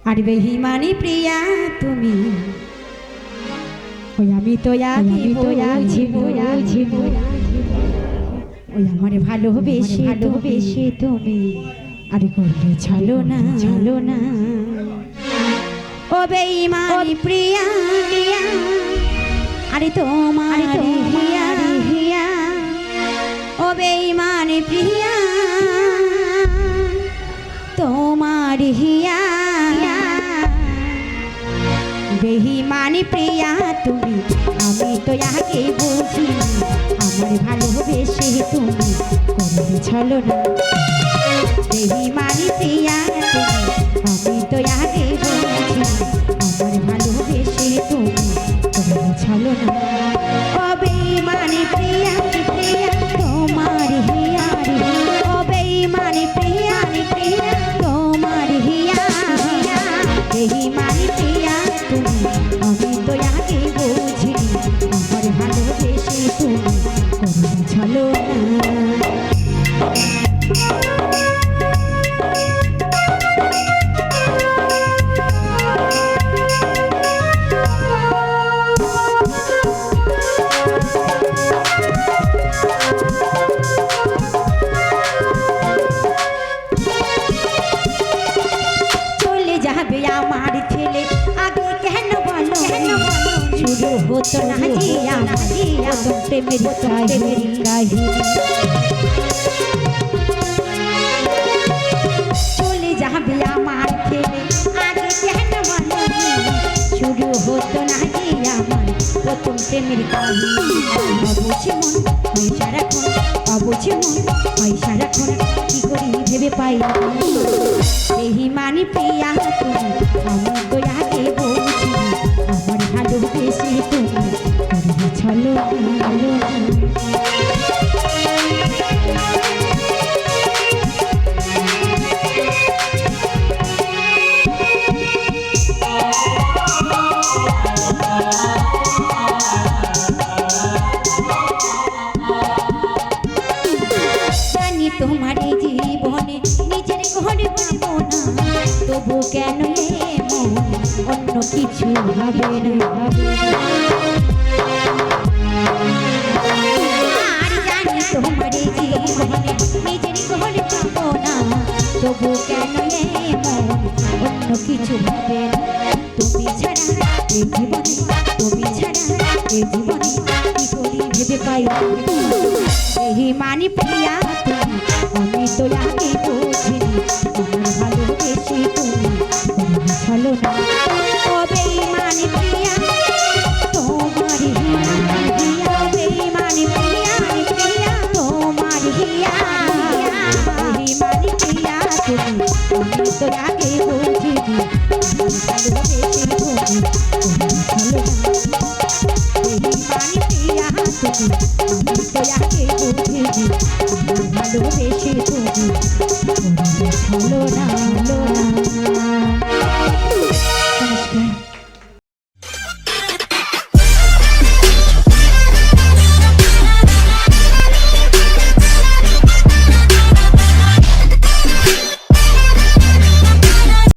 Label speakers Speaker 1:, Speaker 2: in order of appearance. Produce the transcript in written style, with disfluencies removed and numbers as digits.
Speaker 1: আর বেহিমানি প্রিয়া তুমি ওই আমি তো ওই আমারে ভালোবেসে তুমি আরে করলে চলো না ও বেঈমানি প্রিয়া আরে তোমার হিয়া ও বেঈমানি প্রিয়া তোমার হিয়া বেঈমানি প্রিয়া তুমি আমি তো আগে বুঝি আমার ভালোবেসে তুমি করলে চলো না বেঈমানি প্রিয়া তুমি আমি তো আগে বুঝি আমার ভালোবেসে তুমি করলে চলো না ও বেঈমানি প্রিয়া তোমার হিয়া ও বেঈমানি প্রিয়া তোমার হিয়া বেঈমানি প্রিয়া তুমি আমি তো আগে বুঝি আমার ভালোবেসে তুমি করলে চলো না আমার ছেলে আগে কেন বলো শুরু হতো না জিয়া প্রেমের কাহিনী চলে যাবে আমার ছেলে আগে কেন বলো শুরু হতো না জিয়া আমার প্রথম প্রেমের কাহিনী অবুঝে মন পয়সা রাখুন অবুঝে মন পয়সা রাখুন কি করি ভেবে পাই বেঈমানি প্রিয়া তুমি আমি তো আগে বুঝি আমার ভালোবেসে তুমি করলে চলো জানি তোমার জীবনে নিজের ঘরে পাবো না তবু কেন মন অন্য কিছু ভাবে না আর জানি তোমার জীবনে নিজের ঘরে পাবো না তবু কেন মন অন্য কিছু ভাবে না তুমি ছাড়া এই জীবনে কি করি ভেবে পাই বেঈমানি প্রিয়া তুমি আমি তো আগে বুঝিনি আমার ভালোবেসে তুমি করলে চলো না ও বেঈমানি প্রিয়া তোমার হিয়া বেঈমানি প্রিয়া তোমার হিয়া বেঈমানি প্রিয়া তুমি আমি তো আগে বুঝিনি আমার ভালোবেসে তুমি করলে চলো না বেঈমানি প্রিয়া তুমি আমি তো আগে বুঝিনি আমার ভালোবেসে তুমি করলে চলো না নমস্কার।